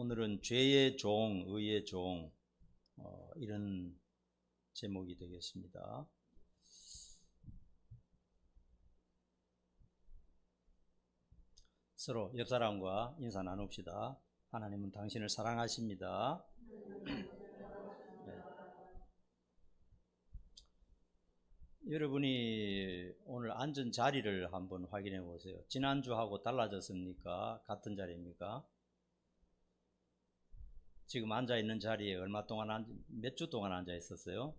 오늘은 죄의 종, 의의 종, 이런 제목이 되겠습니다. 서로 옆 사람과 인사 나눕시다. 하나님은 당신을 사랑하십니다. 네. 여러분이 오늘 앉은 자리를 한번 확인해 보세요. 지난주하고 달라졌습니까? 같은 자리입니까? 지금 앉아 있는 자리에 몇 주 동안 앉아 있었어요?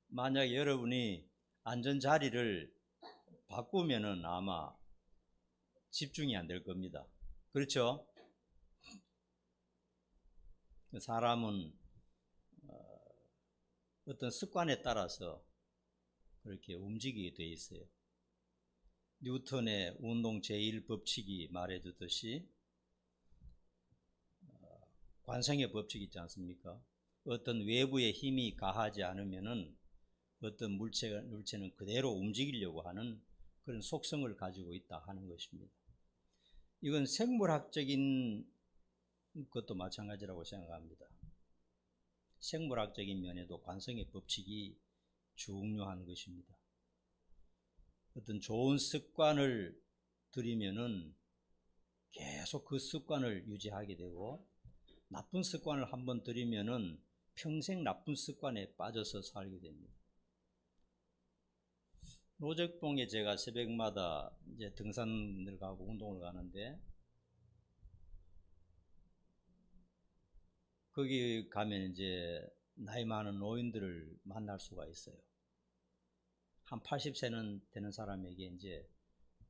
만약 여러분이 앉은 자리를 바꾸면은 아마 집중이 안 될 겁니다. 그렇죠? 사람은 어떤 습관에 따라서 그렇게 움직이게 돼 있어요. 뉴턴의 운동 제1법칙이 말해주듯이 관성의 법칙이 있지 않습니까? 어떤 외부의 힘이 가하지 않으면은 어떤 물체는 그대로 움직이려고 하는 그런 속성을 가지고 있다 하는 것입니다. 이건 생물학적인 것도 마찬가지라고 생각합니다. 생물학적인 면에도 관성의 법칙이 중요한 것입니다. 어떤 좋은 습관을 들이면은 계속 그 습관을 유지하게 되고, 나쁜 습관을 한번 들이면은 평생 나쁜 습관에 빠져서 살게 됩니다. 노적봉에 제가 새벽마다 이제 등산을 가고 운동을 가는데, 거기 가면 이제 나이 많은 노인들을 만날 수가 있어요. 한 80세는 되는 사람에게 이제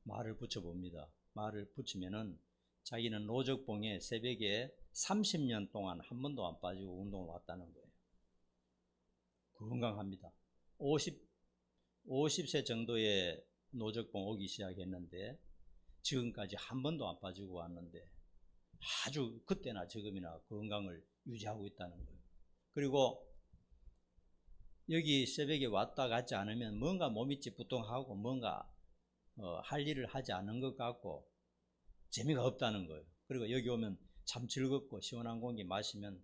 말을 붙여봅니다. 말을 붙이면은 자기는 노적봉에 새벽에 30년 동안 한 번도 안 빠지고 운동을 왔다는 거예요. 건강합니다. 50세 정도의 노적봉 오기 시작했는데 지금까지 한 번도 안 빠지고 왔는데 아주 그때나 지금이나 건강을 유지하고 있다는 거예요. 그리고 여기 새벽에 왔다 갔지 않으면 뭔가 몸이 찌뿌둥하고 뭔가 할 일을 하지 않는 것 같고 재미가 없다는 거예요. 그리고 여기 오면 참 즐겁고 시원한 공기 마시면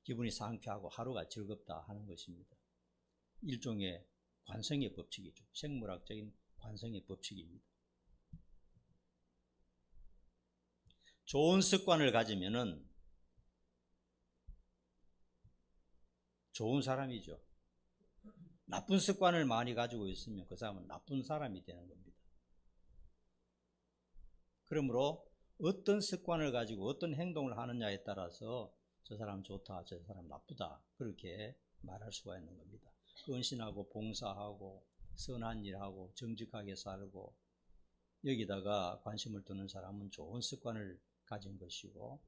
기분이 상쾌하고 하루가 즐겁다 하는 것입니다. 일종의 관성의 법칙이죠. 생물학적인 관성의 법칙입니다. 좋은 습관을 가지면은 좋은 사람이죠. 나쁜 습관을 많이 가지고 있으면 그 사람은 나쁜 사람이 되는 겁니다. 그러므로 어떤 습관을 가지고 어떤 행동을 하느냐에 따라서 저 사람 좋다, 저 사람 나쁘다 그렇게 말할 수가 있는 겁니다. 헌신하고 봉사하고 선한 일하고 정직하게 살고 여기다가 관심을 두는 사람은 좋은 습관을 가진 것이고,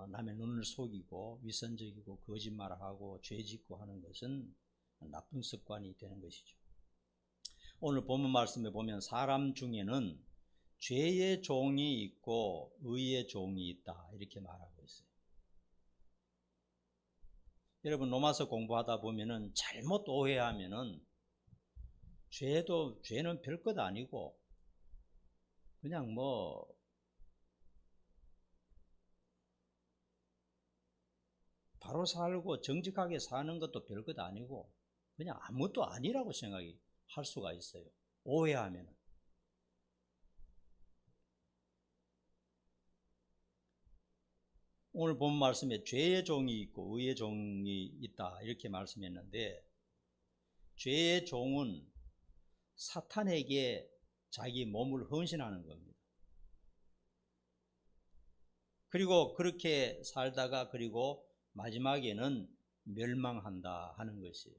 남의 눈을 속이고 위선적이고 거짓말하고 죄짓고 하는 것은 나쁜 습관이 되는 것이죠. 오늘 본문 말씀에 보면 사람 중에는 죄의 종이 있고 의의 종이 있다 이렇게 말하고 있어요. 여러분 로마서 공부하다 보면은 잘못 오해하면은 죄는 별것 아니고 그냥 바로 살고 정직하게 사는 것도 별것 아니고 그냥 아무것도 아니라고 생각할 수가 있어요. 오해하면은. 오늘 본 말씀에 죄의 종이 있고 의의 종이 있다 이렇게 말씀했는데, 죄의 종은 사탄에게 자기 몸을 헌신하는 겁니다. 그리고 그렇게 살다가 그리고 마지막에는 멸망한다 하는 것이에요.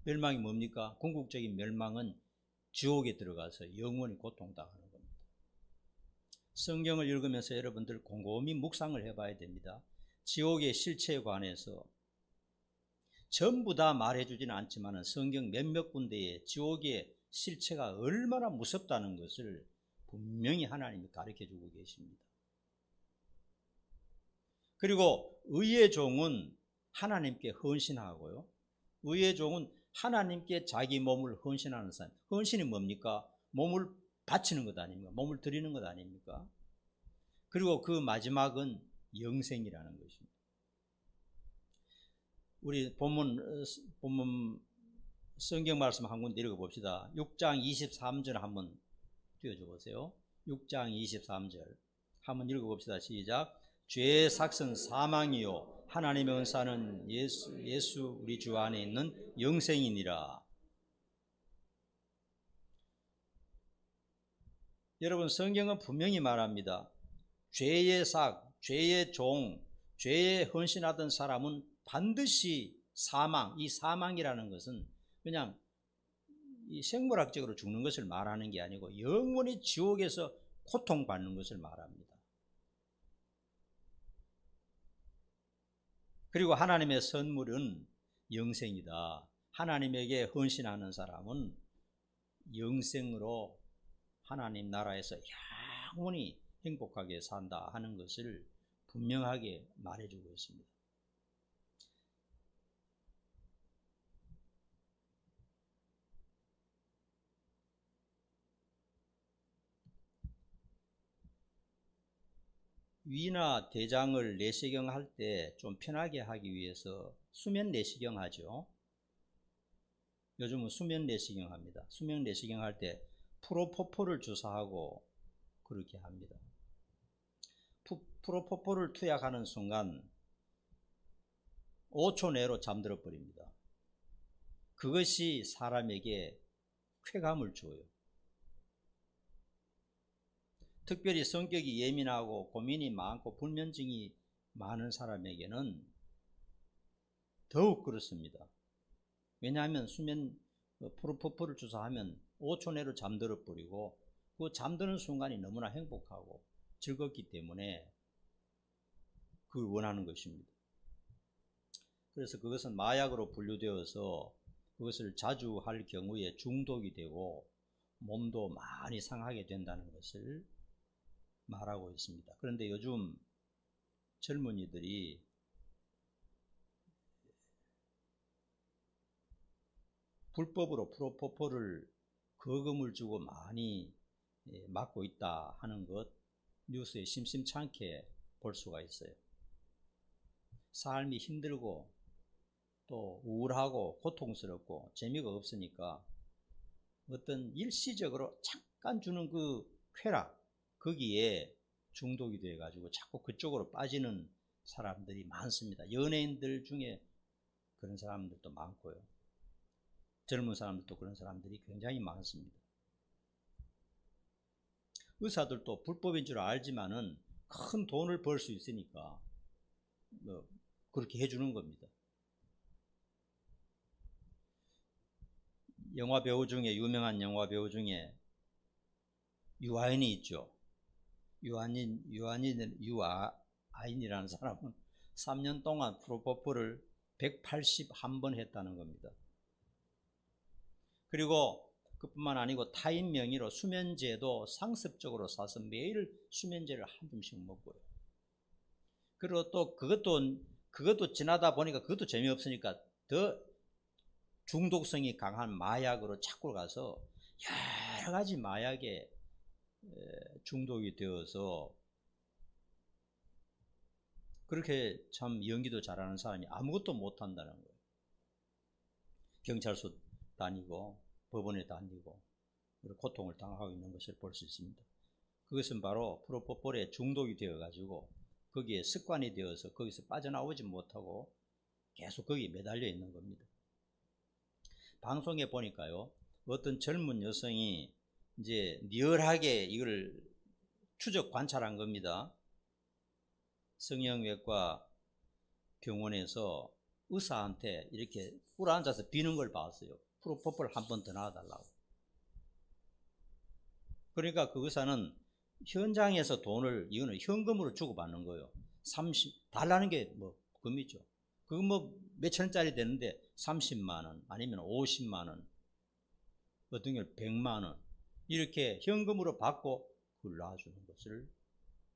멸망이 뭡니까? 궁극적인 멸망은 지옥에 들어가서 영원히 고통당하는 겁니다. 성경을 읽으면서 여러분들 곰곰이 묵상을 해봐야 됩니다. 지옥의 실체에 관해서 전부 다 말해주지는 않지만 성경 몇몇 군데에 지옥의 실체가 얼마나 무섭다는 것을 분명히 하나님이 가르쳐주고 계십니다. 그리고 의의 종은 하나님께 헌신하고요, 의의 종은 하나님께 자기 몸을 헌신하는 사람. 헌신이 뭡니까? 몸을 바치는 것 아닙니까? 몸을 드리는 것 아닙니까? 그리고 그 마지막은 영생이라는 것입니다. 우리 본문 성경 말씀 한 군데 읽어봅시다. 6장 23절 한번 띄워줘 보세요. 6장 23절 한번 읽어봅시다. 시작. 죄의 삭은 사망이요 하나님의 은사는 예수 우리 주 안에 있는 영생이니라. 여러분, 성경은 분명히 말합니다. 죄의 삭, 죄의 종, 죄에 헌신하던 사람은 반드시 사망, 이 사망이라는 것은 그냥 이 생물학적으로 죽는 것을 말하는 게 아니고 영원히 지옥에서 고통받는 것을 말합니다. 그리고 하나님의 선물은 영생이다. 하나님에게 헌신하는 사람은 영생으로 하나님 나라에서 영원히 행복하게 산다 하는 것을 분명하게 말해주고 있습니다. 위나 대장을 내시경 할 때 좀 편하게 하기 위해서 수면 내시경 하죠. 요즘은 수면 내시경 합니다. 수면 내시경 할 때 프로포폴을 주사하고 그렇게 합니다. 프로포폴을 투약하는 순간 5초 내로 잠들어 버립니다. 그것이 사람에게 쾌감을 줘요. 특별히 성격이 예민하고 고민이 많고 불면증이 많은 사람에게는 더욱 그렇습니다. 왜냐하면 수면 프로포폴을 주사하면 5초 내로 잠들어 버리고 그 잠드는 순간이 너무나 행복하고 즐겁기 때문에 그걸 원하는 것입니다. 그래서 그것은 마약으로 분류되어서 그것을 자주 할 경우에 중독이 되고 몸도 많이 상하게 된다는 것을 말하고 있습니다. 그런데 요즘 젊은이들이 불법으로 프로포폴을 거금을 주고 많이 맞고 있다 하는 것 뉴스에 심심찮게 볼 수가 있어요. 삶이 힘들고 또 우울하고 고통스럽고 재미가 없으니까 어떤 일시적으로 잠깐 주는 그 쾌락, 거기에 중독이 되어 가지고 자꾸 그쪽으로 빠지는 사람들이 많습니다. 연예인들 중에 그런 사람들도 많고요. 젊은 사람들도 그런 사람들이 굉장히 많습니다. 의사들도 불법인 줄 알지만은 큰 돈을 벌 수 있으니까 그렇게 해주는 겁니다. 영화 배우 중에 유명한 영화 배우 중에 유아인이 있죠. 유아인이라는 사람은 3년 동안 프로포폴을 181번 했다는 겁니다. 그리고 그뿐만 아니고 타인 명의로 수면제도 상습적으로 사서 매일 수면제를 한 줌씩 먹고요. 그리고 또 그것도 지나다 보니까 그것도 재미없으니까 더 중독성이 강한 마약으로 자꾸 가서 여러 가지 마약에 중독이 되어서 그렇게 참 연기도 잘하는 사람이 아무것도 못한다는 거예요. 경찰서 다니고 법원에 다니고 고통을 당하고 있는 것을 볼 수 있습니다. 그것은 바로 프로포폴에 중독이 되어 가지고 거기에 습관이 되어서 거기서 빠져나오지 못하고 계속 거기에 매달려 있는 겁니다. 방송에 보니까요, 어떤 젊은 여성이 이제 리얼하게 이걸 추적 관찰한 겁니다. 성형외과 병원에서 의사한테 이렇게 꿇어앉아서 비는 걸 봤어요. 프로포폴 한 번 더 놔달라고. 그러니까 그 의사는 현장에서 돈을 이거는 현금으로 주고받는 거예요. 30 달라는 게 뭐 금이죠. 그거 뭐 몇천 원짜리 되는데 30만 원 아니면 50만 원 어떤 경우 100만 원 이렇게 현금으로 받고 그걸 놔주는 것을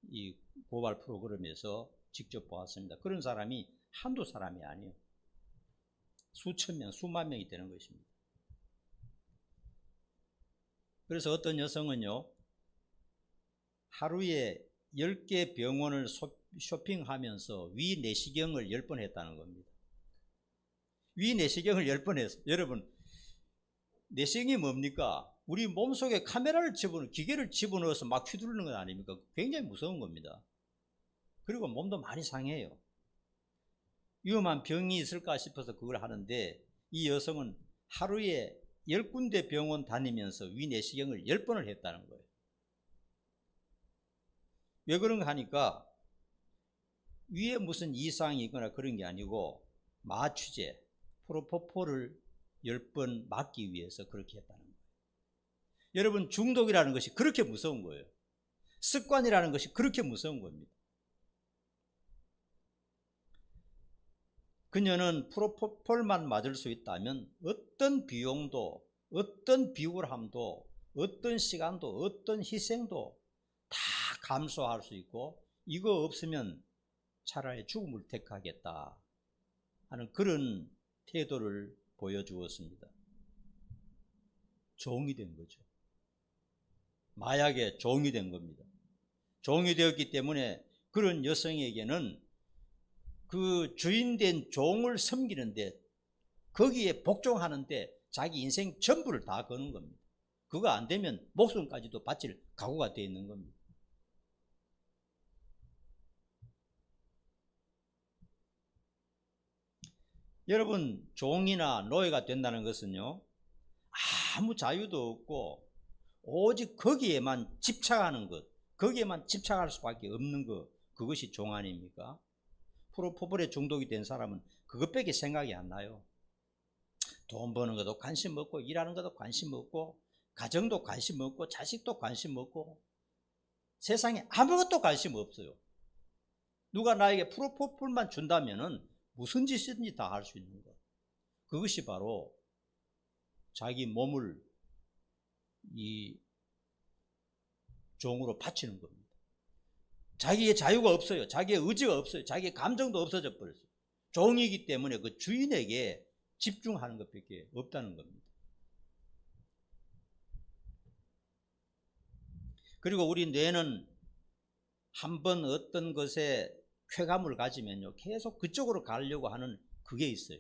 이 고발 프로그램에서 직접 보았습니다. 그런 사람이 한두 사람이 아니에요. 수천 명, 수만 명이 되는 것입니다. 그래서 어떤 여성은요, 하루에 10개 병원을 쇼핑하면서 위 내시경을 10번 했다는 겁니다. 위 내시경을 10번 했어요. 여러분, 내시경이 뭡니까? 우리 몸속에 카메라를 기계를 집어넣어서 막 휘두르는 건 아닙니까? 굉장히 무서운 겁니다. 그리고 몸도 많이 상해요. 위험한 병이 있을까 싶어서 그걸 하는데, 이 여성은 하루에 10군데 병원 다니면서 위 내시경을 10번을 했다는 거예요. 왜 그런가 하니까 위에 무슨 이상이 있거나 그런 게 아니고 마취제, 프로포폴을 10번 맞기 위해서 그렇게 했다는 거예요. 여러분, 중독이라는 것이 그렇게 무서운 거예요. 습관이라는 것이 그렇게 무서운 겁니다. 그녀는 프로포폴만 맞을 수 있다면 어떤 비용도, 어떤 비굴함도, 어떤 시간도, 어떤 희생도 다 감수할 수 있고, 이거 없으면 차라리 죽음을 택하겠다 하는 그런 태도를 보여주었습니다. 종이 된 거죠. 마약의 종이 된 겁니다. 종이 되었기 때문에 그런 여성에게는 그 주인된 종을 섬기는데, 거기에 복종하는데 자기 인생 전부를 다 거는 겁니다. 그거 안 되면 목숨까지도 바칠 각오가 되어 있는 겁니다. 여러분, 종이나 노예가 된다는 것은요, 아무 자유도 없고 오직 거기에만 집착하는 것, 거기에만 집착할 수밖에 없는 것, 그것이 종 아닙니까? 프로포폴에 중독이 된 사람은 그것밖에 생각이 안 나요. 돈 버는 것도 관심 없고, 일하는 것도 관심 없고, 가정도 관심 없고, 자식도 관심 없고, 세상에 아무것도 관심 없어요. 누가 나에게 프로포폴만 준다면은 무슨 짓이든지 다 할 수 있는 것. 그것이 바로 자기 몸을 이 종으로 바치는 겁니다. 자기의 자유가 없어요. 자기의 의지가 없어요. 자기의 감정도 없어져 버렸어요. 종이기 때문에 그 주인에게 집중하는 것밖에 없다는 겁니다. 그리고 우리 뇌는 한번 어떤 것에 쾌감을 가지면요, 계속 그쪽으로 가려고 하는 그게 있어요.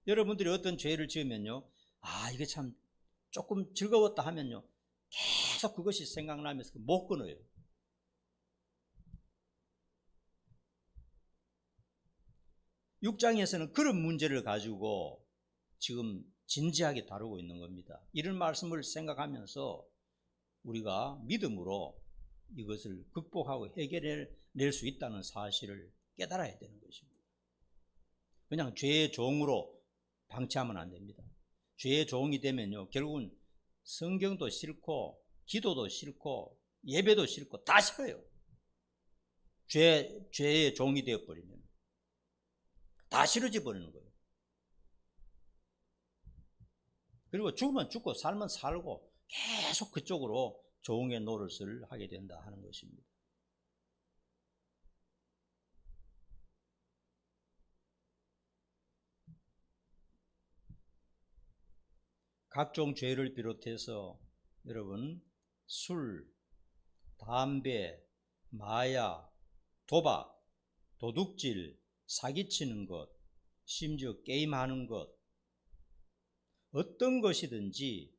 여러분들이 어떤 죄를 지으면요, 이게 참 조금 즐거웠다 하면요, 계속 그것이 생각나면서 못 끊어요. 육장에서는 그런 문제를 가지고 지금 진지하게 다루고 있는 겁니다. 이런 말씀을 생각하면서 우리가 믿음으로 이것을 극복하고 해결해낼 수 있다는 사실을 깨달아야 되는 것입니다. 그냥 죄의 종으로 방치하면 안 됩니다. 죄의 종이 되면요, 결국은 성경도 싫고 기도도 싫고 예배도 싫고 다 싫어요. 죄의 종이 되어버리면 다 싫어져 버리는 거예요. 그리고 죽으면 죽고 살면 살고 계속 그쪽으로 종의 노릇을 하게 된다 하는 것입니다. 각종 죄를 비롯해서 여러분, 술, 담배, 마약, 도박, 도둑질, 사기치는 것, 심지어 게임하는 것, 어떤 것이든지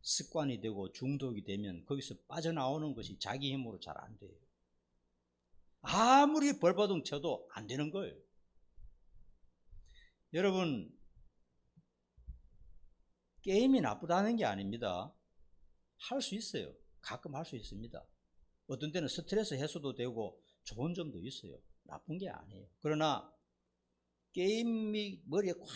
습관이 되고 중독이 되면 거기서 빠져나오는 것이 자기 힘으로 잘 안 돼요. 아무리 벌바둥 쳐도 안 되는 거예요. 여러분, 게임이 나쁘다는 게 아닙니다. 할 수 있어요. 가끔 할 수 있습니다. 어떤 때는 스트레스 해소도 되고 좋은 점도 있어요. 나쁜 게 아니에요. 그러나 게임이 머리에 꽉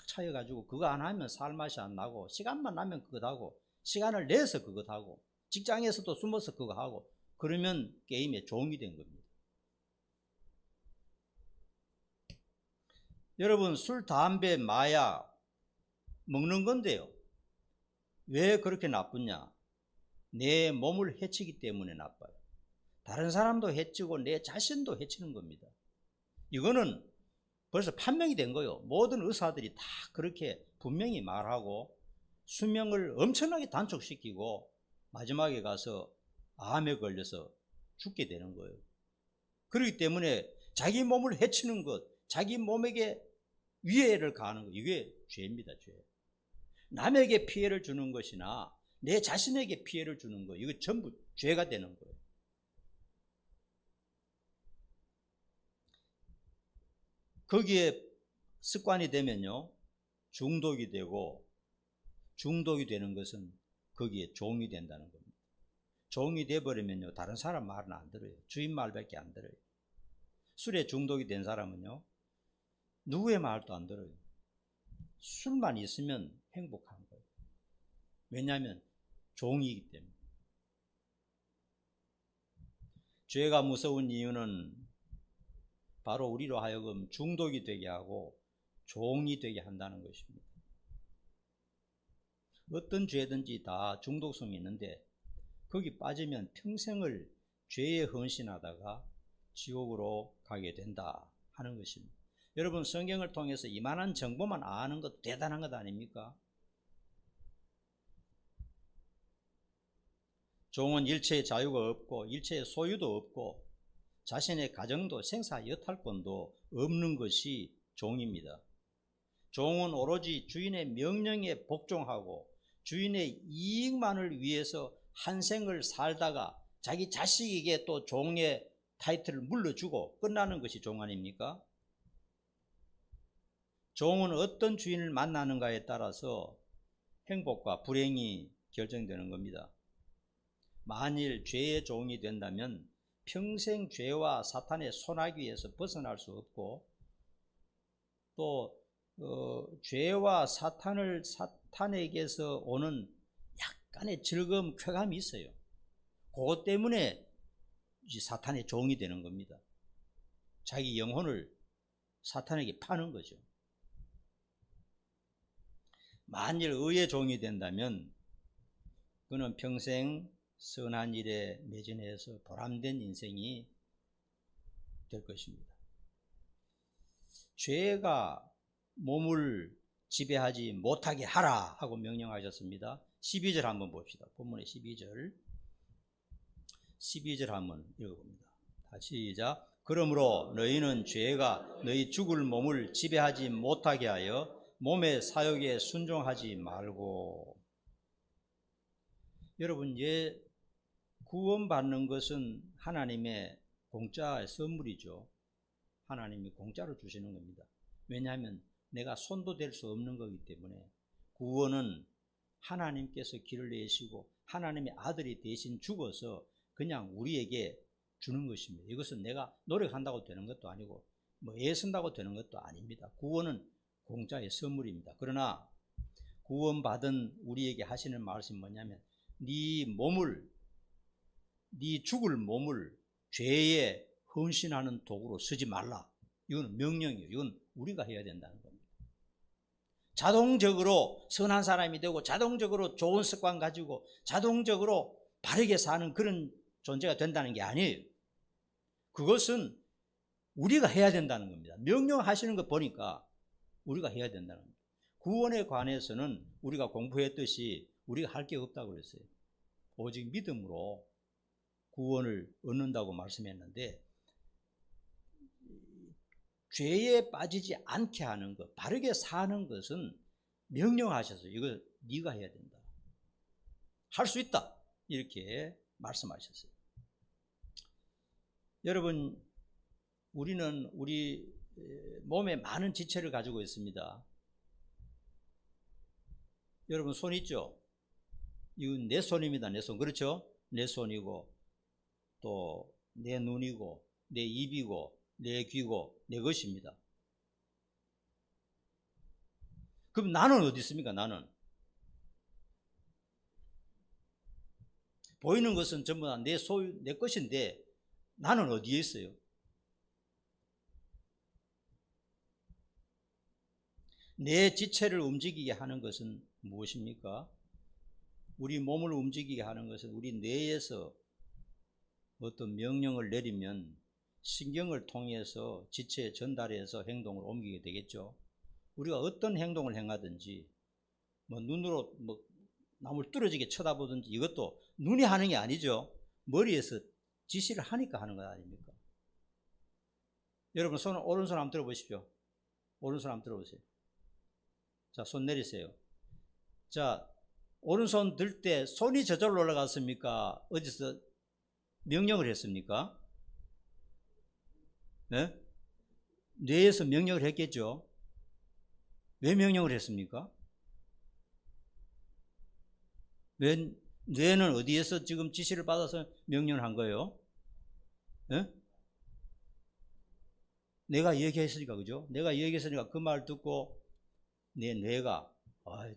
차여가지고 그거 안 하면 살맛이 안 나고, 시간만 나면 그것 하고, 시간을 내서 그것 하고, 직장에서도 숨어서 그거 하고, 그러면 게임의 종이 된 겁니다. 여러분, 술, 담배, 마약 먹는 건데요, 왜 그렇게 나쁘냐? 내 몸을 해치기 때문에 나빠요. 다른 사람도 해치고 내 자신도 해치는 겁니다. 이거는 벌써 판명이 된 거예요. 모든 의사들이 다 그렇게 분명히 말하고 수명을 엄청나게 단축시키고 마지막에 가서 암에 걸려서 죽게 되는 거예요. 그렇기 때문에 자기 몸을 해치는 것, 자기 몸에게 위해를 가하는 것, 이게 죄입니다. 죄. 남에게 피해를 주는 것이나 내 자신에게 피해를 주는 것, 이거 전부 죄가 되는 거예요. 거기에 습관이 되면요, 중독이 되고, 중독이 되는 것은 거기에 종이 된다는 겁니다. 종이 돼버리면요, 다른 사람 말은 안 들어요. 주인 말밖에 안 들어요. 술에 중독이 된 사람은요, 누구의 말도 안 들어요. 술만 있으면 행복한 거예요. 왜냐하면 종이기 때문에. 죄가 무서운 이유는 바로 우리로 하여금 중독이 되게 하고 종이 되게 한다는 것입니다. 어떤 죄든지 다 중독성이 있는데 거기 빠지면 평생을 죄에 헌신하다가 지옥으로 가게 된다 하는 것입니다. 여러분, 성경을 통해서 이만한 정보만 아는 것도 대단한 것 아닙니까? 종은 일체의 자유가 없고 일체의 소유도 없고 자신의 가정도 생사 여탈권도 없는 것이 종입니다. 종은 오로지 주인의 명령에 복종하고 주인의 이익만을 위해서 한 생을 살다가 자기 자식에게 또 종의 타이틀을 물려주고 끝나는 것이 종 아닙니까? 종은 어떤 주인을 만나는가에 따라서 행복과 불행이 결정되는 겁니다. 만일 죄의 종이 된다면 평생 죄와 사탄의 손아귀에서 벗어날 수 없고 또 죄와 사탄에게서 오는 약간의 즐거움, 쾌감이 있어요. 그것 때문에 사탄의 종이 되는 겁니다. 자기 영혼을 사탄에게 파는 거죠. 만일 의의 종이 된다면 그는 평생 선한 일에 매진해서 보람된 인생이 될 것입니다. 죄가 몸을 지배하지 못하게 하라 하고 명령하셨습니다. 12절 한번 봅시다. 본문의 12절 한번 읽어봅니다. 다시 시작. 그러므로 너희는 죄가 너희 죽을 몸을 지배하지 못하게 하여 몸의 사욕에 순종하지 말고. 여러분, 구원받는 것은 하나님의 공짜의 선물이죠. 하나님이 공짜로 주시는 겁니다. 왜냐하면 내가 손도 댈 수 없는 거기 때문에 구원은 하나님께서 길을 내시고 하나님의 아들이 대신 죽어서 그냥 우리에게 주는 것입니다. 이것은 내가 노력한다고 되는 것도 아니고 애쓴다고 되는 것도 아닙니다. 구원은 공짜의 선물입니다. 그러나 구원받은 우리에게 하시는 말씀이 뭐냐면 네 죽을 몸을 죄에 헌신하는 도구로 쓰지 말라. 이건 명령이에요. 이건 우리가 해야 된다는 겁니다. 자동적으로 선한 사람이 되고 자동적으로 좋은 습관 가지고 자동적으로 바르게 사는 그런 존재가 된다는 게 아니에요. 그것은 우리가 해야 된다는 겁니다. 명령하시는 거 보니까 우리가 해야 된다는 겁니다. 구원에 관해서는 우리가 공부했듯이 우리가 할 게 없다고 그랬어요. 오직 믿음으로 구원을 얻는다고 말씀했는데 죄에 빠지지 않게 하는 것, 바르게 사는 것은 명령하셔서 이거 네가 해야 된다. 할 수 있다. 이렇게 말씀하셨어요. 여러분, 우리는 우리 몸에 많은 지체를 가지고 있습니다. 여러분, 손 있죠? 이건 내 손입니다. 내 손. 그렇죠? 내 손이고 또 내 눈이고 내 입이고 내 귀고 내 것입니다. 그럼 나는 어디 있습니까? 나는 보이는 것은 전부 다 내 소유, 내 것인데 나는 어디에 있어요? 내 지체를 움직이게 하는 것은 무엇입니까? 우리 몸을 움직이게 하는 것은 우리 뇌에서 어떤 명령을 내리면 신경을 통해서 지체 전달해서 행동을 옮기게 되겠죠. 우리가 어떤 행동을 행하든지 뭐 눈으로 뭐 남을 뚫어지게 쳐다보든지 이것도 눈이 하는 게 아니죠. 머리에서 지시를 하니까 하는 것 아닙니까? 여러분 오른손 한번 들어보십시오. 오른손 한번 들어보세요. 자, 손 내리세요. 자, 오른손 들 때 손이 저절로 올라갔습니까? 어디서 명령을 했습니까? 네? 뇌에서 명령을 했겠죠. 왜 명령을 했습니까? 왜 뇌는 어디에서 지금 지시를 받아서 명령을 한 거예요? 네? 내가 얘기했으니까, 그죠? 내가 얘기했으니까 그 말 듣고 내 뇌가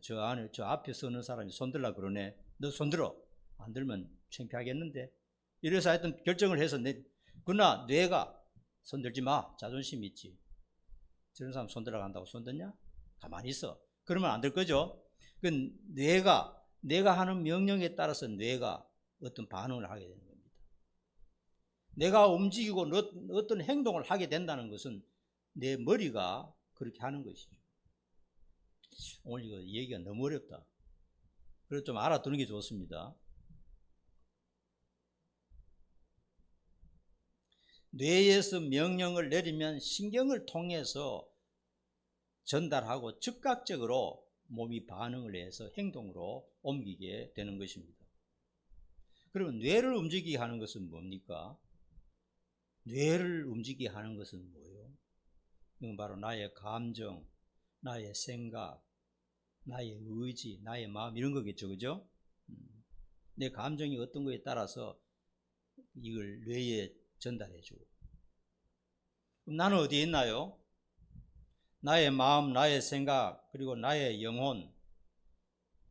저 앞에 서는 사람이 손들라 그러네. 너 손들어. 안 들면 창피하겠는데. 이래서 하여튼 결정을 해서 그러나 뇌가 손들지 마. 자존심 있지. 저런 사람 손들어 간다고 손드냐? 가만히 있어. 그러면 안 될 거죠. 그 내가 하는 명령에 따라서 뇌가 어떤 반응을 하게 되는 겁니다. 내가 움직이고 어떤 행동을 하게 된다는 것은 내 머리가 그렇게 하는 것이죠. 오늘 이거 얘기가 너무 어렵다. 그래서 좀 알아두는 게 좋습니다. 뇌에서 명령을 내리면 신경을 통해서 전달하고 즉각적으로 몸이 반응을 해서 행동으로 옮기게 되는 것입니다. 그러면 뇌를 움직이게 하는 것은 뭡니까? 뇌를 움직이게 하는 것은 뭐예요? 이건 바로 나의 감정, 나의 생각, 나의 의지, 나의 마음 이런 거겠죠. 그죠? 내 감정이 어떤 거에 따라서 이걸 뇌에 전달해 주고. 그럼 나는 어디에 있나요? 나의 마음, 나의 생각, 그리고 나의 영혼.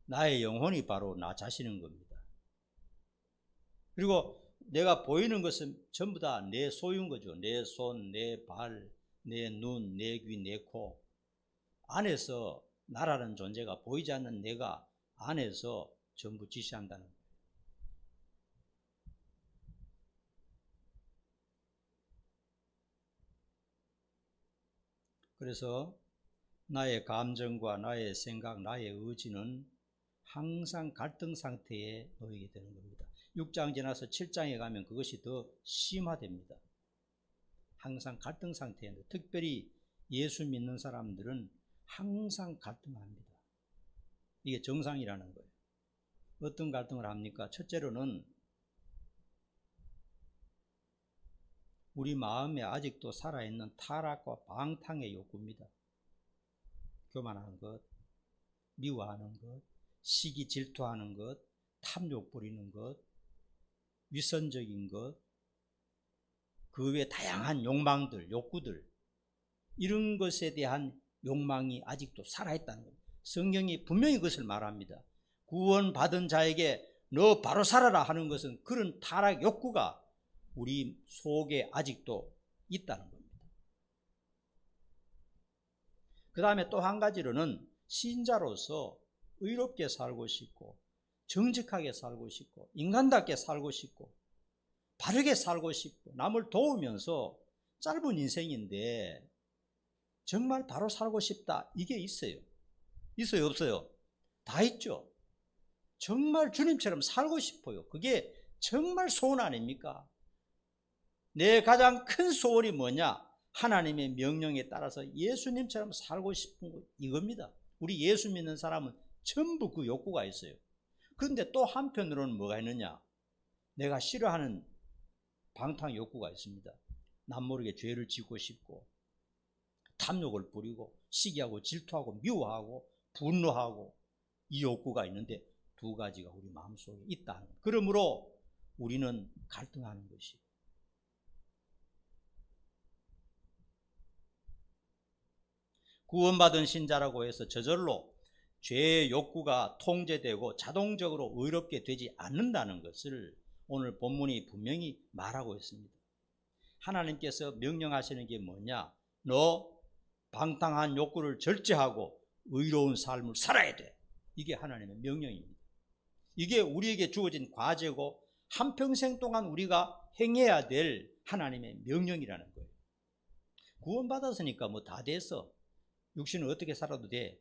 나의 영혼이 바로 나 자신인 겁니다. 그리고 내가 보이는 것은 전부 다 내 소유인 거죠. 내 손, 내 발, 내 눈, 내 귀, 내 코. 안에서 나라는 존재가 보이지 않는 내가 안에서 전부 지시한다는 거예요. 그래서 나의 감정과 나의 생각, 나의 의지는 항상 갈등 상태에 놓이게 되는 겁니다. 6장 지나서 7장에 가면 그것이 더 심화됩니다. 항상 갈등 상태에, 특별히 예수 믿는 사람들은 항상 갈등합니다. 이게 정상이라는 거예요. 어떤 갈등을 합니까? 첫째로는 우리 마음에 아직도 살아있는 타락과 방탕의 욕구입니다. 교만하는 것, 미워하는 것, 시기 질투하는 것, 탐욕 부리는 것, 위선적인 것, 그 외 다양한 욕망들, 욕구들, 이런 것에 대한 욕망이 아직도 살아있다는 겁니다. 성경이 분명히 그것을 말합니다. 구원받은 자에게 너 바로 살아라 하는 것은 그런 타락 욕구가 우리 속에 아직도 있다는 겁니다. 그 다음에 또 한 가지로는 신자로서 의롭게 살고 싶고 정직하게 살고 싶고 인간답게 살고 싶고 바르게 살고 싶고 남을 도우면서 짧은 인생인데 정말 바로 살고 싶다. 이게 있어요. 있어요, 없어요? 다 있죠. 정말 주님처럼 살고 싶어요. 그게 정말 소원 아닙니까? 내 가장 큰 소원이 뭐냐? 하나님의 명령에 따라서 예수님처럼 살고 싶은 거 이겁니다. 우리 예수 믿는 사람은 전부 그 욕구가 있어요. 그런데 또 한편으로는 뭐가 있느냐? 내가 싫어하는 방탕 욕구가 있습니다. 남 모르게 죄를 짓고 싶고 탐욕을 부리고 시기하고 질투하고 미워하고 분노하고 이 욕구가 있는데 두 가지가 우리 마음속에 있다. 그러므로 우리는 갈등하는 것이. 구원받은 신자라고 해서 저절로 죄의 욕구가 통제되고 자동적으로 의롭게 되지 않는다는 것을 오늘 본문이 분명히 말하고 있습니다. 하나님께서 명령하시는 게 뭐냐? 너 방탕한 욕구를 절제하고 의로운 삶을 살아야 돼. 이게 하나님의 명령입니다. 이게 우리에게 주어진 과제고 한평생 동안 우리가 행해야 될 하나님의 명령이라는 거예요. 구원받았으니까 뭐 다 됐어. 육신은 어떻게 살아도 돼.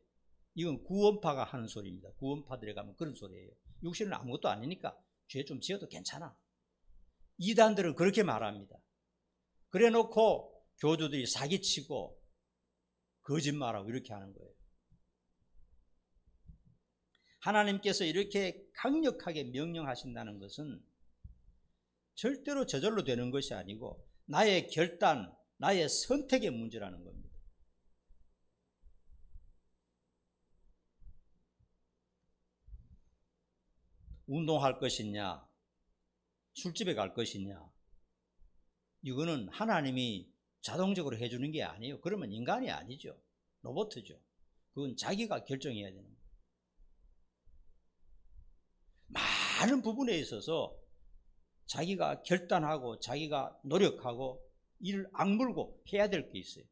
이건 구원파가 하는 소리입니다. 구원파들에 가면 그런 소리예요. 육신은 아무것도 아니니까 죄 좀 지어도 괜찮아. 이단들은 그렇게 말합니다. 그래 놓고 교주들이 사기치고 거짓말하고 이렇게 하는 거예요. 하나님께서 이렇게 강력하게 명령하신다는 것은 절대로 저절로 되는 것이 아니고 나의 결단, 나의 선택의 문제라는 겁니다. 운동할 것이냐, 술집에 갈 것이냐, 이거는 하나님이 자동적으로 해주는 게 아니에요. 그러면 인간이 아니죠. 로봇이죠. 그건 자기가 결정해야 되는 거예요. 많은 부분에 있어서 자기가 결단하고 자기가 노력하고 이를 악물고 해야 될 게 있어요.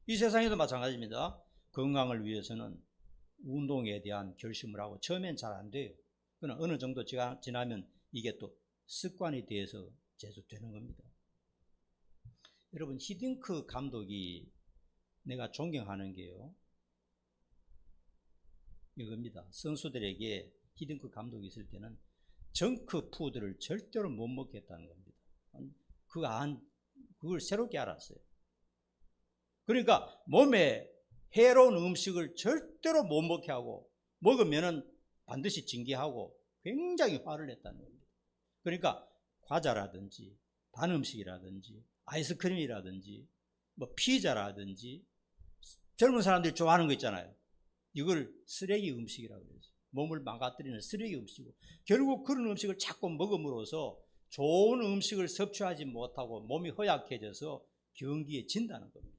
이 세상에도 마찬가지입니다. 건강을 위해서는 운동에 대한 결심을 하고 처음엔 잘 안 돼요. 그러나 어느 정도 지나면 이게 또 습관이 돼서 계속되는 겁니다. 여러분, 히딩크 감독이 내가 존경하는 게요, 이겁니다. 선수들에게 히딩크 감독이 있을 때는 정크 푸드를 절대로 못 먹겠다는 겁니다. 그걸 새롭게 알았어요. 그러니까 몸에 해로운 음식을 절대로 못 먹게 하고, 먹으면은 반드시 징계하고 굉장히 화를 냈다는 겁니다. 그러니까 과자라든지 단 음식이라든지 아이스크림이라든지 뭐 피자라든지 젊은 사람들이 좋아하는 거 있잖아요. 이걸 쓰레기 음식이라고 그러죠. 몸을 망가뜨리는 쓰레기 음식이고, 결국 그런 음식을 자꾸 먹음으로써 좋은 음식을 섭취하지 못하고 몸이 허약해져서 경기에 진다는 겁니다.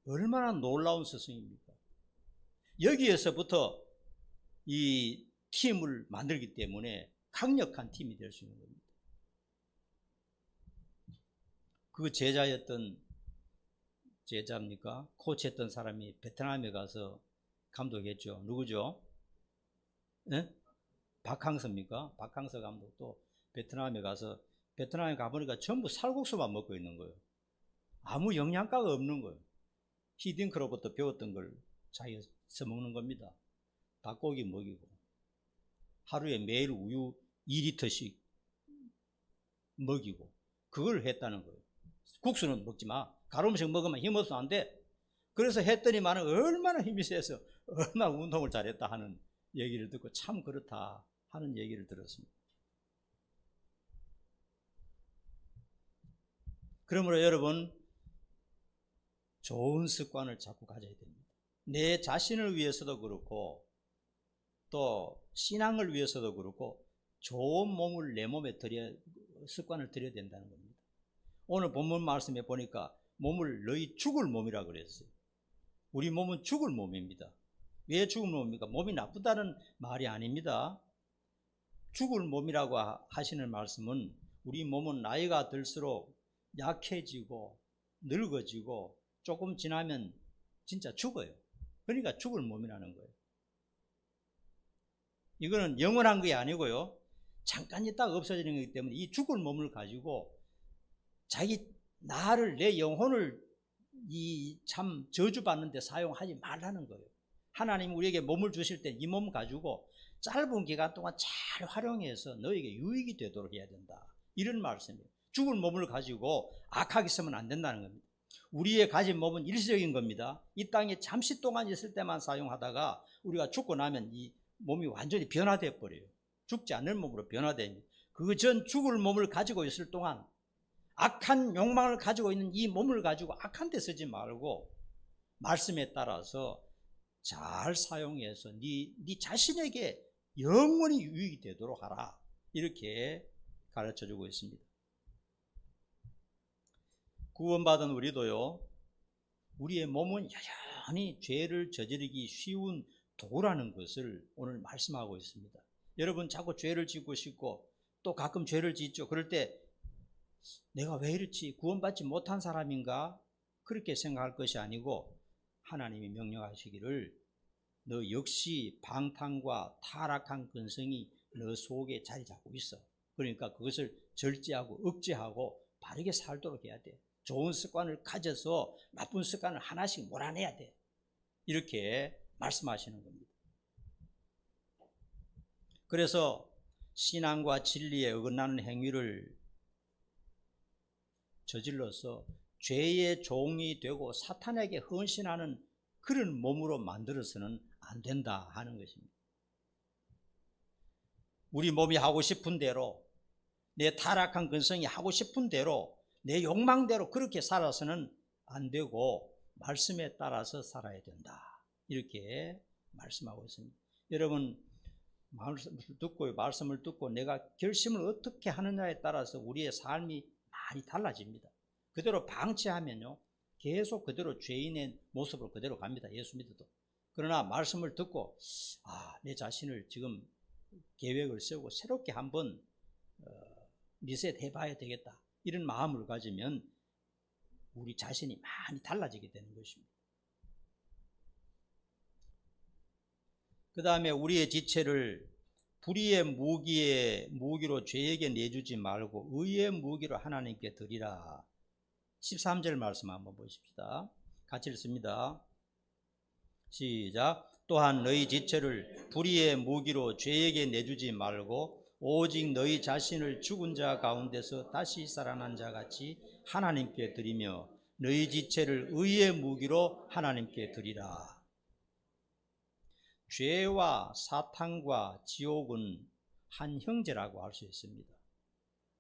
얼마나 놀라운 스승입니까? 여기에서부터 이 팀을 만들기 때문에 강력한 팀이 될 수 있는 겁니다. 그 제자입니까? 코치했던 사람이 베트남에 가서 감독했죠. 누구죠? 네? 박항서입니까? 박항서 감독도 베트남에 가보니까 전부 쌀국수만 먹고 있는 거예요. 아무 영양가가 없는 거예요. 히딩크로부터 배웠던 걸 자기가 써먹는 겁니다. 닭고기 먹이고 하루에 매일 우유 2리터씩 먹이고 그걸 했다는 거예요. 국수는 먹지 마. 가루 음식 먹으면 힘없어 안 돼. 그래서 했더니만 얼마나 힘이 세서 얼마나 운동을 잘했다 하는 얘기를 듣고 참 그렇다 하는 얘기를 들었습니다. 그러므로 여러분, 좋은 습관을 자꾸 가져야 됩니다. 내 자신을 위해서도 그렇고 또 신앙을 위해서도 그렇고 좋은 몸을 내 몸에 습관을 들여야 된다는 겁니다. 오늘 본문 말씀에 보니까 몸을 너희 죽을 몸이라고 그랬어요. 우리 몸은 죽을 몸입니다. 왜 죽을 몸입니까? 몸이 나쁘다는 말이 아닙니다. 죽을 몸이라고 하시는 말씀은 우리 몸은 나이가 들수록 약해지고 늙어지고 조금 지나면 진짜 죽어요. 그러니까 죽을 몸이라는 거예요. 이거는 영원한 게 아니고요, 잠깐 있다가 없어지는 거기 때문에 이 죽을 몸을 가지고 내 영혼을 이 참 저주받는 데 사용하지 말라는 거예요. 하나님 우리에게 몸을 주실 때 이 몸 가지고 짧은 기간 동안 잘 활용해서 너에게 유익이 되도록 해야 된다, 이런 말씀이에요. 죽을 몸을 가지고 악하게 쓰면 안 된다는 겁니다. 우리의 가진 몸은 일시적인 겁니다. 이 땅에 잠시 동안 있을 때만 사용하다가 우리가 죽고 나면 이 몸이 완전히 변화되어 버려요. 죽지 않는 몸으로 변화됩니다. 그 전 죽을 몸을 가지고 있을 동안 악한 욕망을 가지고 있는 이 몸을 가지고 악한 데 쓰지 말고 말씀에 따라서 잘 사용해서 네 자신에게 영원히 유익이 되도록 하라, 이렇게 가르쳐주고 있습니다. 구원받은 우리도요, 우리의 몸은 여전히 죄를 저지르기 쉬운 도구라는 것을 오늘 말씀하고 있습니다. 여러분, 자꾸 죄를 짓고 싶고 또 가끔 죄를 짓죠. 그럴 때 내가 왜 이렇지, 구원받지 못한 사람인가, 그렇게 생각할 것이 아니고 하나님이 명령하시기를 너 역시 방탕과 타락한 근성이 너 속에 자리 잡고 있어. 그러니까 그것을 절제하고 억제하고 바르게 살도록 해야 돼. 좋은 습관을 가져서 나쁜 습관을 하나씩 몰아내야 돼. 이렇게 말씀하시는 겁니다. 그래서 신앙과 진리에 어긋나는 행위를 저질러서 죄의 종이 되고 사탄에게 헌신하는 그런 몸으로 만들어서는 안 된다 하는 것입니다. 우리 몸이 하고 싶은 대로, 내 타락한 근성이 하고 싶은 대로, 내 욕망대로 그렇게 살아서는 안 되고 말씀에 따라서 살아야 된다. 이렇게 말씀하고 있습니다. 여러분, 말씀을 듣고 내가 결심을 어떻게 하느냐에 따라서 우리의 삶이 많이 달라집니다. 그대로 방치하면요, 계속 그대로 죄인의 모습으로 그대로 갑니다. 예수 믿어도. 그러나 말씀을 듣고 내 자신을 지금 계획을 세우고 새롭게 한번 리셋 해봐야 되겠다, 이런 마음을 가지면 우리 자신이 많이 달라지게 되는 것입니다. 그 다음에 우리의 지체를 불의의 무기로 죄에게 내주지 말고 의의 무기로 하나님께 드리라. 13절 말씀 한번 보십시다. 같이 읽습니다. 시작. 또한 너희 지체를 불의의 무기로 죄에게 내주지 말고 오직 너희 자신을 죽은 자 가운데서 다시 살아난 자 같이 하나님께 드리며 너희 지체를 의의 무기로 하나님께 드리라. 죄와 사탄과 지옥은 한 형제라고 할 수 있습니다.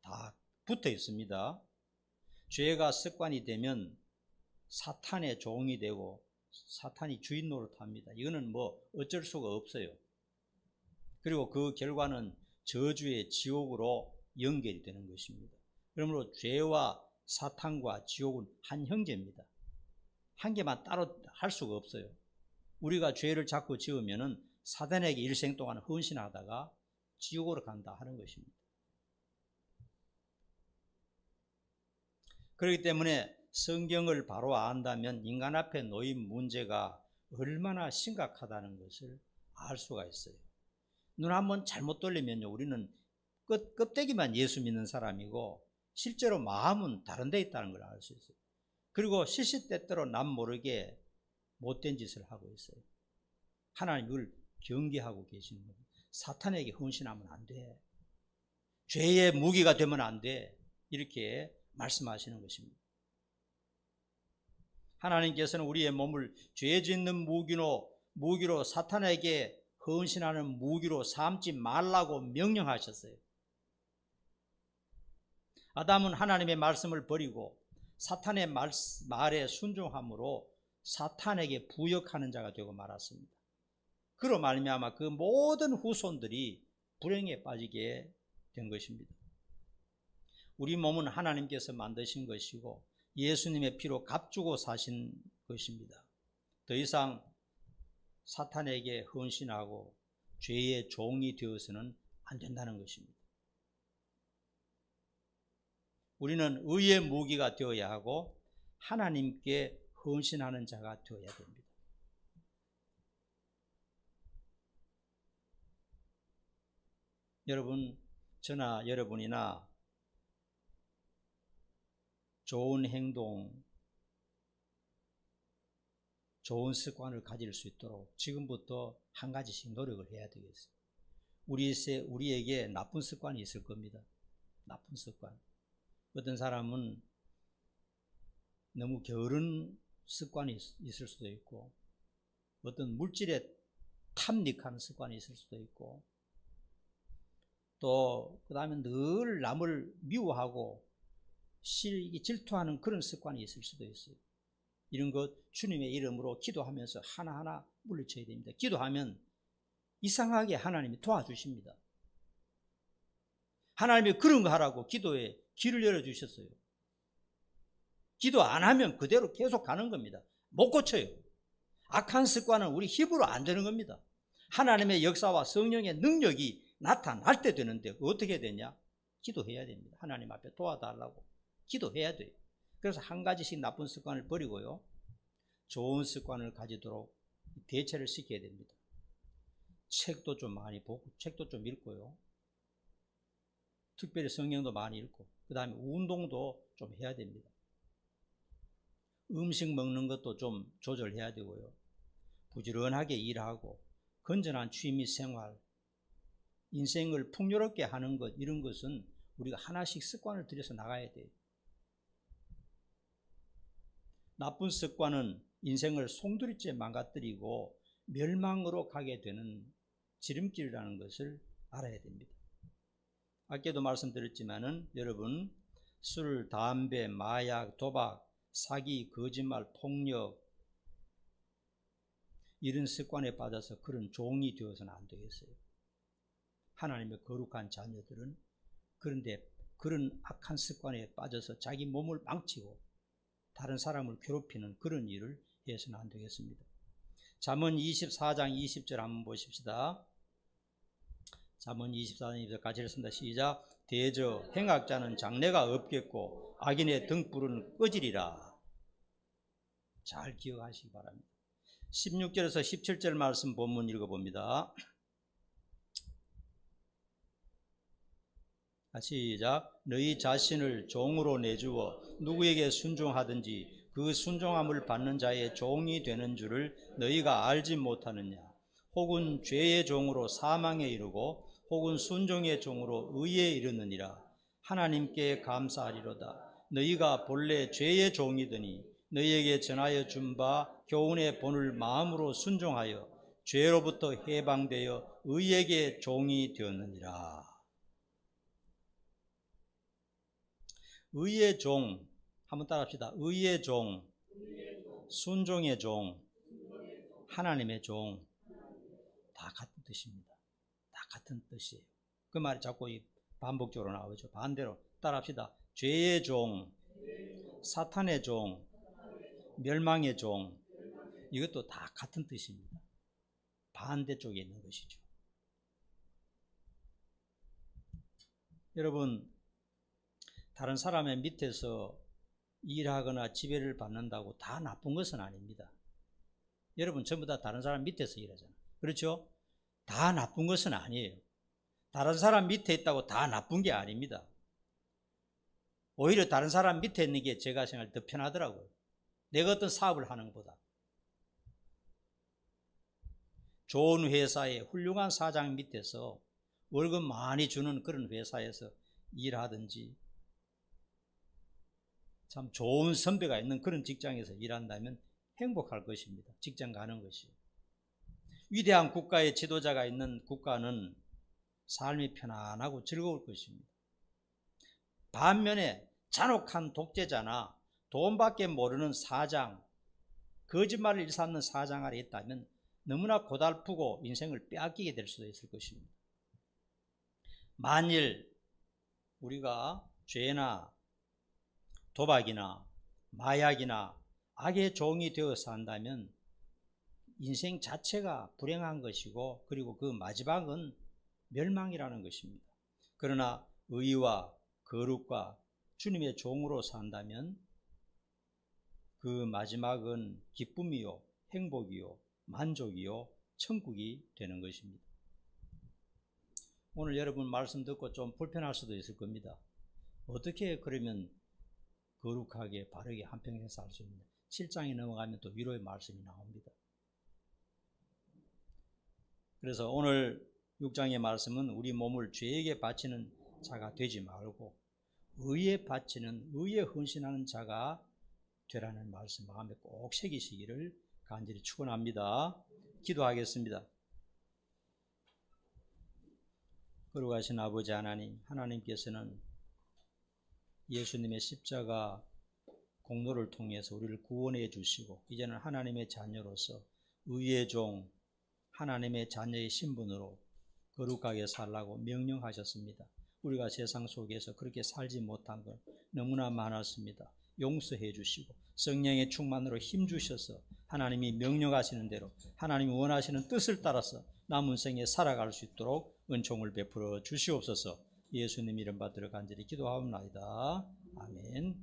다 붙어 있습니다. 죄가 습관이 되면 사탄의 종이 되고 사탄이 주인 노릇합니다. 이거는 뭐 어쩔 수가 없어요. 그리고 그 결과는 저주의 지옥으로 연결이 되는 것입니다. 그러므로 죄와 사탄과 지옥은 한 형제입니다. 한 개만 따로 할 수가 없어요. 우리가 죄를 자꾸 지으면은 사단에게 일생 동안 헌신하다가 지옥으로 간다 하는 것입니다. 그렇기 때문에 성경을 바로 안다면 인간 앞에 놓인 문제가 얼마나 심각하다는 것을 알 수가 있어요. 눈 한번 잘못 돌리면요, 우리는 껍데기만 예수 믿는 사람이고 실제로 마음은 다른 데 있다는 걸 알 수 있어요. 그리고 시시때때로 남 모르게 못된 짓을 하고 있어요. 하나님 이걸 경계하고 계시는 겁니다. 사탄에게 헌신하면 안 돼. 죄의 무기가 되면 안 돼. 이렇게 말씀하시는 것입니다. 하나님께서는 우리의 몸을 죄 짓는 무기로 사탄에게 헌신하는 무기로 삼지 말라고 명령하셨어요. 아담은 하나님의 말씀을 버리고 사탄의 말에 순종함으로 사탄에게 부역하는 자가 되고 말았습니다. 그로 말미암아 그 모든 후손들이 불행에 빠지게 된 것입니다. 우리 몸은 하나님께서 만드신 것이고 예수님의 피로 값주고 사신 것입니다. 더 이상 사탄에게 헌신하고 죄의 종이 되어서는 안 된다는 것입니다. 우리는 의의 무기가 되어야 하고 하나님께 헌신하는 자가 되어야 됩니다. 여러분, 저나 여러분이나 좋은 행동, 좋은 습관을 가질 수 있도록 지금부터 한 가지씩 노력을 해야 되겠어요. 우리에게 나쁜 습관이 있을 겁니다. 나쁜 습관. 어떤 사람은 너무 게으른 습관이 있을 수도 있고, 어떤 물질에 탐닉하는 습관이 있을 수도 있고, 또 그 다음에 늘 남을 미워하고 질투하는 그런 습관이 있을 수도 있어요. 이런 것 주님의 이름으로 기도하면서 하나하나 물리쳐야 됩니다. 기도하면 이상하게 하나님이 도와주십니다. 하나님이 그런 거 하라고 기도에 길을 열어주셨어요. 기도 안 하면 그대로 계속 가는 겁니다. 못 고쳐요. 악한 습관은 우리 힘으로 안 되는 겁니다. 하나님의 역사와 성령의 능력이 나타날 때 되는데 어떻게 되냐? 기도해야 됩니다. 하나님 앞에 도와달라고 기도해야 돼요. 그래서 한 가지씩 나쁜 습관을 버리고요, 좋은 습관을 가지도록 대체를 시켜야 됩니다. 책도 좀 많이 보고 책도 좀 읽고요, 특별히 성경도 많이 읽고 그 다음에 운동도 좀 해야 됩니다. 음식 먹는 것도 좀 조절해야 되고요. 부지런하게 일하고 건전한 취미 생활, 인생을 풍요롭게 하는 것, 이런 것은 우리가 하나씩 습관을 들여서 나가야 돼요. 나쁜 습관은 인생을 송두리째 망가뜨리고 멸망으로 가게 되는 지름길이라는 것을 알아야 됩니다. 아까도 말씀드렸지만은 여러분, 술, 담배, 마약, 도박, 사기, 거짓말, 폭력, 이런 습관에 빠져서 그런 종이 되어서는 안 되겠어요. 하나님의 거룩한 자녀들은 그런데 그런 악한 습관에 빠져서 자기 몸을 망치고 다른 사람을 괴롭히는 그런 일을 해서는 안 되겠습니다. 잠언 24장 20절 한번 보십시다. 잠언 24장 20절 같이 읽습니다. 시작. 대저 행악자는 장래가 없겠고 악인의 등불은 꺼지리라. 잘 기억하시기 바랍니다. 16절에서 17절 말씀 본문 읽어봅니다. 시작. 너희 자신을 종으로 내주어 누구에게 순종하든지 그 순종함을 받는 자의 종이 되는 줄을 너희가 알지 못하느냐. 혹은 죄의 종으로 사망에 이르고 혹은 순종의 종으로 의에 이르느니라. 하나님께 감사하리로다. 너희가 본래 죄의 종이더니 너희에게 전하여 준 바 교훈의 본을 마음으로 순종하여 죄로부터 해방되어 의에게 종이 되었느니라. 의의 종, 한번 따라합시다. 의의 종, 순종의 종, 하나님의 종, 다 같은 뜻입니다. 다 같은 뜻이에요. 그 말이 자꾸 반복적으로 나오죠. 반대로 따라합시다. 죄의 종, 사탄의 종, 멸망의 종, 이것도 다 같은 뜻입니다. 반대쪽에 있는 것이죠. 여러분, 다른 사람의 밑에서 일하거나 지배를 받는다고 다 나쁜 것은 아닙니다. 여러분 전부 다 다른 사람 밑에서 일하잖아요. 그렇죠? 다 나쁜 것은 아니에요. 다른 사람 밑에 있다고 다 나쁜 게 아닙니다. 오히려 다른 사람 밑에 있는 게 제가 생각할 때 더 편하더라고요. 내가 어떤 사업을 하는 것보다. 좋은 회사에 훌륭한 사장 밑에서 월급 많이 주는 그런 회사에서 일하든지 참 좋은 선배가 있는 그런 직장에서 일한다면 행복할 것입니다. 직장 가는 것이. 위대한 국가의 지도자가 있는 국가는 삶이 편안하고 즐거울 것입니다. 반면에 잔혹한 독재자나 돈밖에 모르는 사장, 거짓말을 일삼는 사장 아래 있다면 너무나 고달프고 인생을 빼앗기게 될 수도 있을 것입니다. 만일 우리가 죄나 도박이나 마약이나 악의 종이 되어서 한다면 인생 자체가 불행한 것이고 그리고 그 마지막은 멸망이라는 것입니다. 그러나 의와 거룩과 주님의 종으로 산다면 그 마지막은 기쁨이요, 행복이요, 만족이요, 천국이 되는 것입니다. 오늘 여러분 말씀 듣고 좀 불편할 수도 있을 겁니다. 어떻게 그러면 거룩하게 바르게 한평생 살 수 있느냐. 7장에 넘어가면 또 위로의 말씀이 나옵니다. 그래서 오늘 6장의 말씀은 우리 몸을 죄에게 바치는 자가 되지 말고 의에 바치는, 의에 헌신하는 자가 되라는 말씀 마음에 꼭 새기시기를 간절히 축원합니다. 기도하겠습니다. 거룩하신 아버지 하나님, 하나님께서는 예수님의 십자가 공로를 통해서 우리를 구원해 주시고 이제는 하나님의 자녀로서 의의 종, 하나님의 자녀의 신분으로 거룩하게 살라고 명령하셨습니다. 우리가 세상 속에서 그렇게 살지 못한 것 너무나 많았습니다. 용서해 주시고 성령의 충만으로 힘 주셔서 하나님이 명령하시는 대로 하나님이 원하시는 뜻을 따라서 남은 생에 살아갈 수 있도록 은총을 베풀어 주시옵소서. 예수님 이름 받들어 간절히 기도하옵나이다. 아멘.